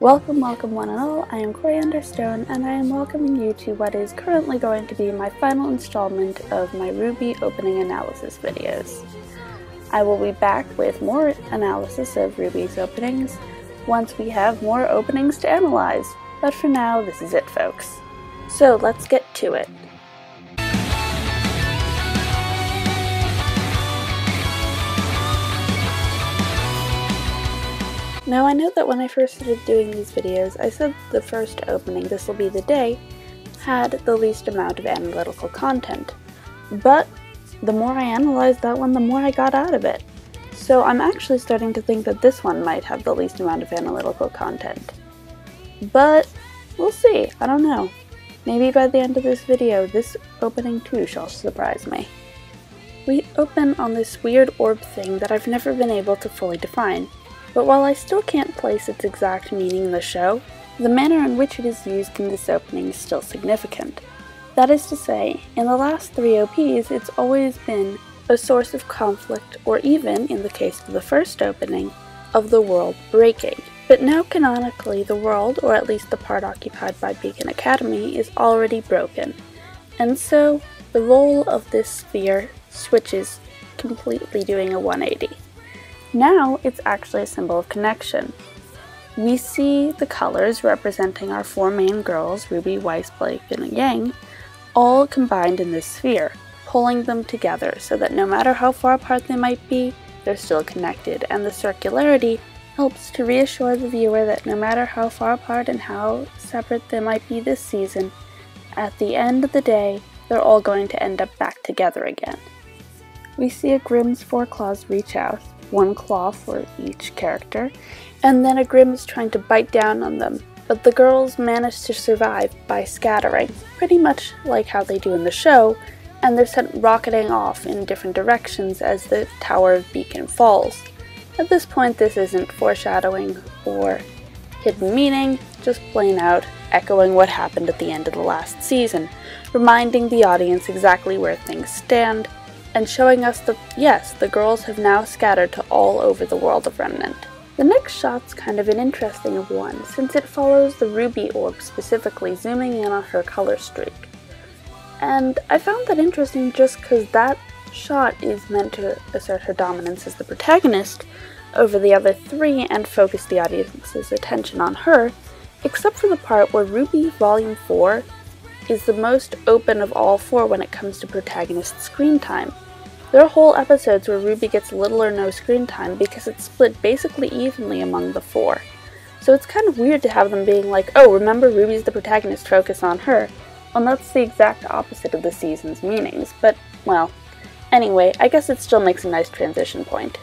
Welcome, welcome one and all, I am Coriander Stone, and I am welcoming you to what is currently going to be my final installment of my RWBY opening analysis videos. I will be back with more analysis of RWBY's openings once we have more openings to analyze, but for now this is it, folks. So let's get to it. Now I know that when I first started doing these videos, I said the first opening, This Will Be the Day, had the least amount of analytical content. But the more I analyzed that one, the more I got out of it. So I'm actually starting to think that this one might have the least amount of analytical content. But we'll see, I don't know. Maybe by the end of this video, this opening too shall surprise me. We open on this weird orb thing that I've never been able to fully define. But while I still can't place its exact meaning in the show, the manner in which it is used in this opening is still significant. That is to say, in the last 3 OPs, it's always been a source of conflict, or even, in the case of the first opening, of the world breaking. But now canonically, the world, or at least the part occupied by Beacon Academy, is already broken. And so, the role of this sphere switches, completely doing a 180. Now it's actually a symbol of connection. We see the colors representing our 4 main girls, RWBY, Weiss, Blake, and Yang, all combined in this sphere, pulling them together so that no matter how far apart they might be, they're still connected, and the circularity helps to reassure the viewer that no matter how far apart and how separate they might be this season, at the end of the day, they're all going to end up back together again. We see a Grimm's 4 claws reach out, 1 claw for each character, and then a Grimm is trying to bite down on them, but the girls manage to survive by scattering, pretty much like how they do in the show, and they're sent rocketing off in different directions as the Tower of Beacon falls. At this point, this isn't foreshadowing or hidden meaning, just plain out echoing what happened at the end of the last season, reminding the audience exactly where things stand, and showing us that, yes, the girls have now scattered to all over the world of Remnant. The next shot's kind of an interesting one, since it follows the RWBY orb specifically, zooming in on her color streak. And I found that interesting just because that shot is meant to assert her dominance as the protagonist over the other 3 and focus the audience's attention on her, except for the part where RWBY Volume 4 is the most open of all 4 when it comes to protagonist screen time. There are whole episodes where RWBY gets little or no screen time because it's split basically evenly among the 4. So it's kind of weird to have them being like, oh, remember RWBY's the protagonist, focus on her. Well, that's the exact opposite of the season's meanings, but, well, anyway, I guess it still makes a nice transition point.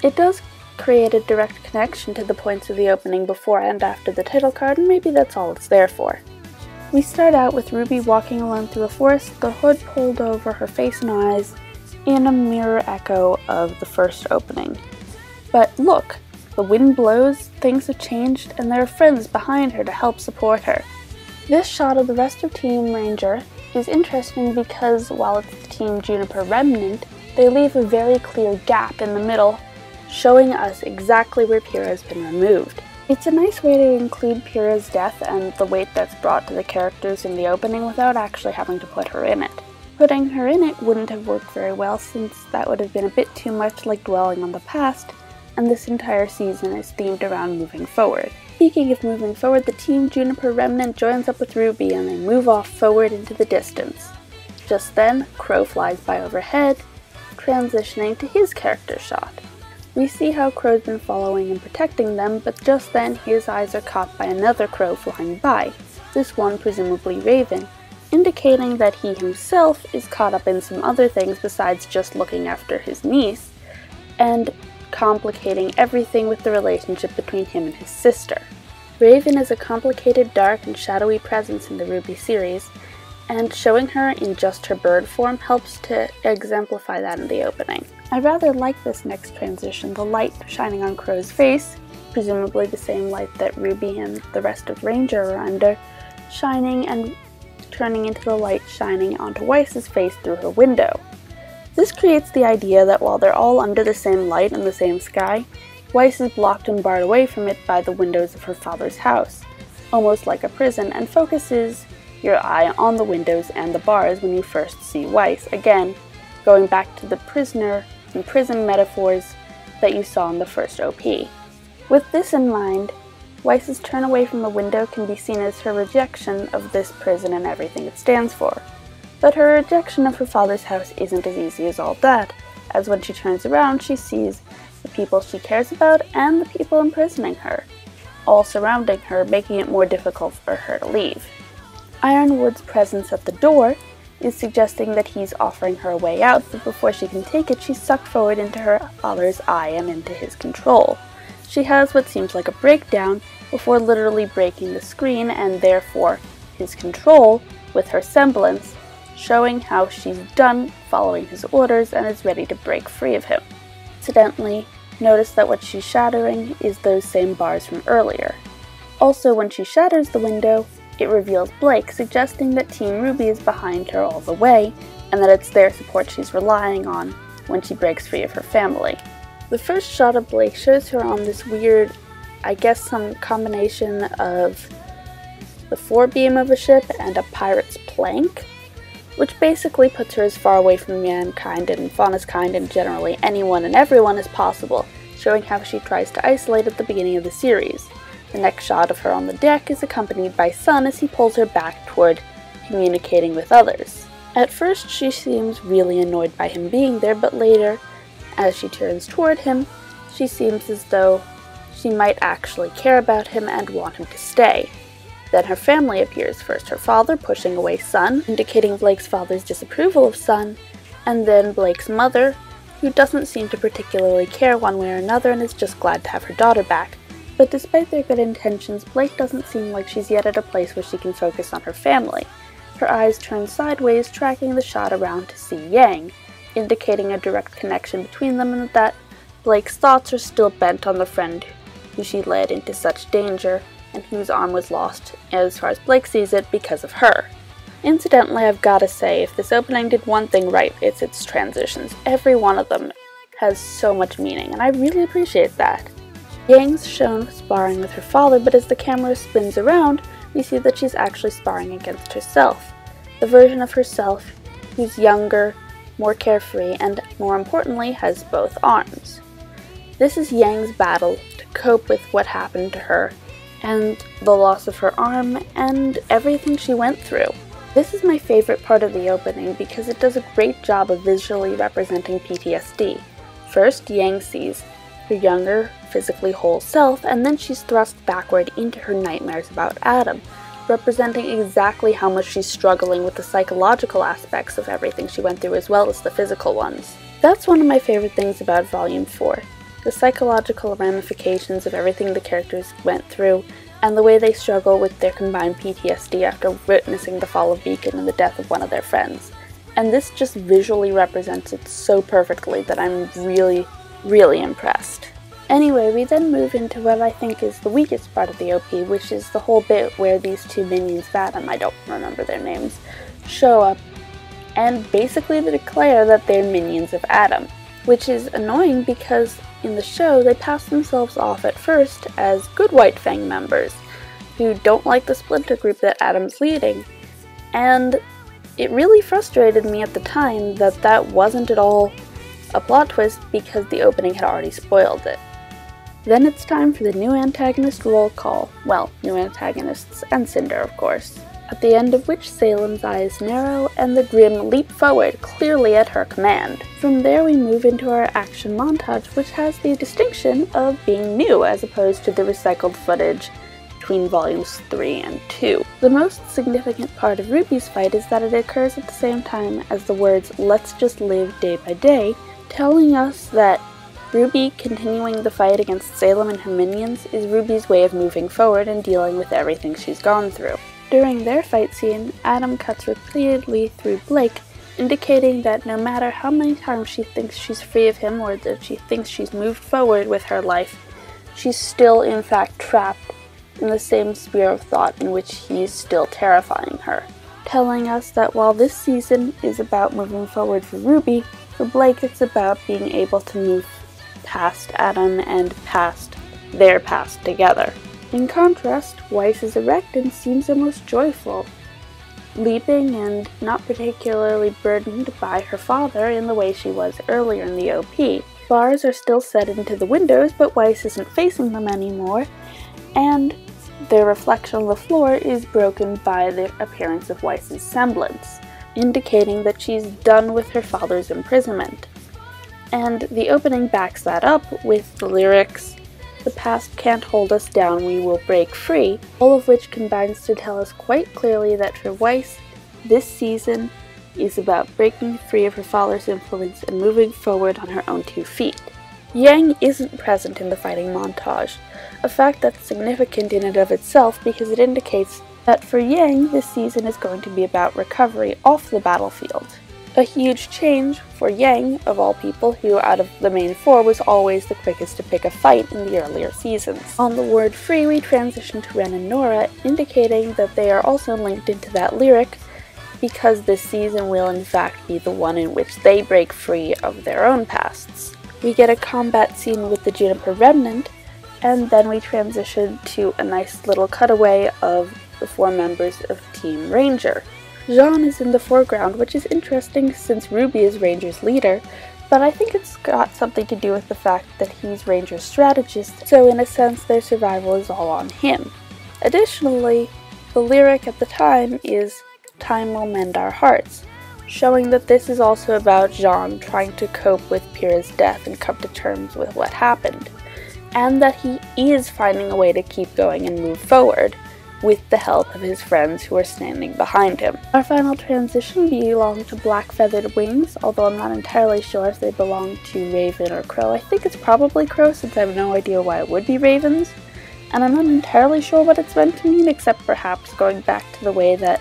It does create a direct connection to the points of the opening before and after the title card, and maybe that's all it's there for. We start out with RWBY walking alone through a forest, the hood pulled over her face and eyes, in a mirror echo of the first opening. But look, the wind blows, things have changed, and there are friends behind her to help support her. This shot of the rest of Team Ranger is interesting because while it's Team Juniper Remnant, they leave a very clear gap in the middle, showing us exactly where Pyrrha has been removed. It's a nice way to include Pyrrha's death and the weight that's brought to the characters in the opening without actually having to put her in it. Putting her in it wouldn't have worked very well since that would have been a bit too much like dwelling on the past, and this entire season is themed around moving forward. Speaking of moving forward, the Team Juniper Remnant joins up with RWBY and they move off forward into the distance. Just then, Crow flies by overhead, transitioning to his character shot. We see how Crow's been following and protecting them, but just then his eyes are caught by another Crow flying by, this one presumably Raven, indicating that he himself is caught up in some other things besides just looking after his niece, and complicating everything with the relationship between him and his sister. Raven is a complicated, dark, and shadowy presence in the RWBY series, and showing her in just her bird form helps to exemplify that in the opening. I rather like this next transition, the light shining on Crow's face, presumably the same light that RWBY and the rest of Ranger are under, shining and turning into the light shining onto Weiss's face through her window. This creates the idea that while they're all under the same light in the same sky, Weiss is blocked and barred away from it by the windows of her father's house, almost like a prison, and focuses your eye on the windows and the bars when you first see Weiss, again, going back to the prisoner and prison metaphors that you saw in the first OP. With this in mind, Weiss's turn away from the window can be seen as her rejection of this prison and everything it stands for. But her rejection of her father's house isn't as easy as all that, as when she turns around she sees the people she cares about and the people imprisoning her, all surrounding her, making it more difficult for her to leave. Ironwood's presence at the door is suggesting that he's offering her a way out, but before she can take it, she's sucked forward into her father's eye and into his control. She has what seems like a breakdown before literally breaking the screen and therefore his control with her semblance, showing how she's done following his orders and is ready to break free of him. Incidentally, notice that what she's shattering is those same bars from earlier. Also, when she shatters the window, it reveals Blake, suggesting that Team RWBY is behind her all the way, and that it's their support she's relying on when she breaks free of her family. The first shot of Blake shows her on this weird, I guess some combination of the forebeam of a ship and a pirate's plank, which basically puts her as far away from mankind and Fauna's kind and generally anyone and everyone as possible, showing how she tries to isolate at the beginning of the series. The next shot of her on the deck is accompanied by Sun as he pulls her back toward communicating with others. At first she seems really annoyed by him being there, but later, as she turns toward him, she seems as though she might actually care about him and want him to stay. Then her family appears, first her father pushing away Sun, indicating Blake's father's disapproval of Sun, and then Blake's mother, who doesn't seem to particularly care one way or another and is just glad to have her daughter back. But despite their good intentions, Blake doesn't seem like she's yet at a place where she can focus on her family. Her eyes turn sideways, tracking the shot around to see Yang, indicating a direct connection between them and that Blake's thoughts are still bent on the friend who she led into such danger and whose arm was lost, as far as Blake sees it, because of her. Incidentally, I've gotta say, if this opening did one thing right, it's its transitions. Every one of them has so much meaning, and I really appreciate that. Yang's shown sparring with her father, but as the camera spins around, we see that she's actually sparring against herself. The version of herself who's younger, more carefree, and more importantly, has both arms. This is Yang's battle to cope with what happened to her, and the loss of her arm, and everything she went through. This is my favorite part of the opening because it does a great job of visually representing PTSD. First, Yang sees her younger, physically whole self, and then she's thrust backward into her nightmares about Adam, representing exactly how much she's struggling with the psychological aspects of everything she went through as well as the physical ones. That's one of my favorite things about Volume 4, the psychological ramifications of everything the characters went through, and the way they struggle with their combined PTSD after witnessing the fall of Beacon and the death of one of their friends. And this just visually represents it so perfectly that I'm really impressed. Anyway, we then move into what I think is the weakest part of the OP, which is the whole bit where these two minions of Adam, I don't remember their names, show up and basically declare that they're minions of Adam, which is annoying because in the show they pass themselves off at first as good White Fang members who don't like the splinter group that Adam's leading, and it really frustrated me at the time that that wasn't at all a plot twist because the opening had already spoiled it. Then it's time for the new antagonist roll call. Well, new antagonists and Cinder, of course. At the end of which Salem's eyes narrow and the Grimm leap forward, clearly at her command. From there we move into our action montage, which has the distinction of being new as opposed to the recycled footage between volumes 3 and 2. The most significant part of RWBY's fight is that it occurs at the same time as the words "let's just live day by day," telling us that RWBY continuing the fight against Salem and her minions is RWBY's way of moving forward and dealing with everything she's gone through. During their fight scene, Adam cuts repeatedly through Blake, indicating that no matter how many times she thinks she's free of him or that she thinks she's moved forward with her life, she's still in fact trapped in the same sphere of thought in which he's still terrifying her. Telling us that while this season is about moving forward for RWBY, for Blake it's about being able to move past Adam and past their past together. In contrast, Weiss is erect and seems almost joyful, leaping and not particularly burdened by her father in the way she was earlier in the OP. Bars are still set into the windows, but Weiss isn't facing them anymore, and their reflection on the floor is broken by the appearance of Weiss's semblance, indicating that she's done with her father's imprisonment. And the opening backs that up with the lyrics, "The past can't hold us down, we will break free," all of which combines to tell us quite clearly that for Weiss, this season is about breaking free of her father's influence and moving forward on her own 2 feet. Yang isn't present in the fighting montage, a fact that's significant in and of itself because it indicates that for Yang, this season is going to be about recovery off the battlefield. A huge change for Yang, of all people, who out of the main 4 was always the quickest to pick a fight in the earlier seasons. On the word free, we transition to Ren and Nora, indicating that they are also linked into that lyric because this season will in fact be the one in which they break free of their own pasts. We get a combat scene with the Juniper Remnant, and then we transition to a nice little cutaway of the 4 members of Team Ranger. Jean is in the foreground, which is interesting since RWBY is Ranger's leader, but I think it's got something to do with the fact that he's Ranger's strategist, so in a sense their survival is all on him. Additionally, the lyric at the time is "Time will mend our hearts," showing that this is also about Jean trying to cope with Pyrrha's death and come to terms with what happened, and that he is finding a way to keep going and move forward, with the help of his friends who are standing behind him. Our final transition belonged to Black Feathered Wings, although I'm not entirely sure if they belong to Raven or Crow. I think it's probably Crow since I have no idea why it would be Ravens, and I'm not entirely sure what it's meant to mean except perhaps going back to the way that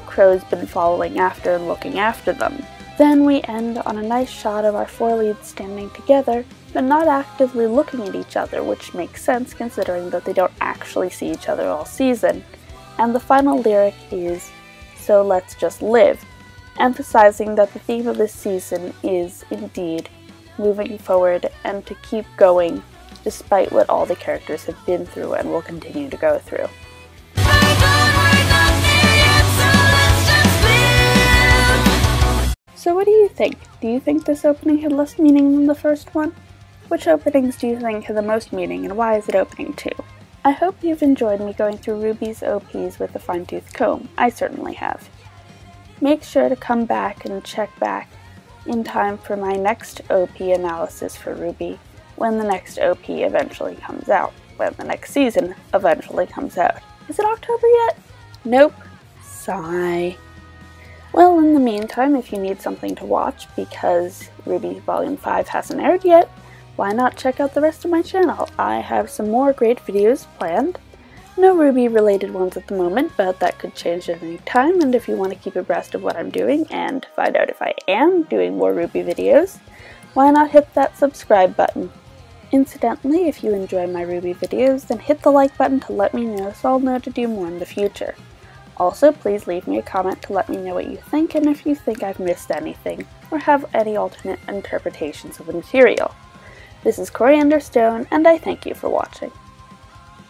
Crow's been following after and looking after them. Then we end on a nice shot of our 4 leads standing together, but not actively looking at each other, which makes sense considering that they don't actually see each other all season. And the final lyric is, "So let's just live," emphasizing that the theme of this season is indeed moving forward and to keep going despite what all the characters have been through and will continue to go through. So what do you think? Do you think this opening had less meaning than the first one? Which openings do you think had the most meaning, and why is it opening 2? I hope you've enjoyed me going through RWBY's OPs with a fine-tooth comb. I certainly have. Make sure to come back and check back in time for my next OP analysis for RWBY when the next OP eventually comes out. When the next season eventually comes out. Is it October yet? Nope. Sigh. Well, in the meantime, if you need something to watch because RWBY Volume 5 hasn't aired yet, why not check out the rest of my channel? I have some more great videos planned. No RWBY related ones at the moment, but that could change at any time, and if you want to keep abreast of what I'm doing and find out if I am doing more RWBY videos, why not hit that subscribe button? Incidentally, if you enjoy my RWBY videos, then hit the like button to let me know so I'll know to do more in the future. Also, please leave me a comment to let me know what you think and if you think I've missed anything, or have any alternate interpretations of the material. This is Coriander Stone, and I thank you for watching.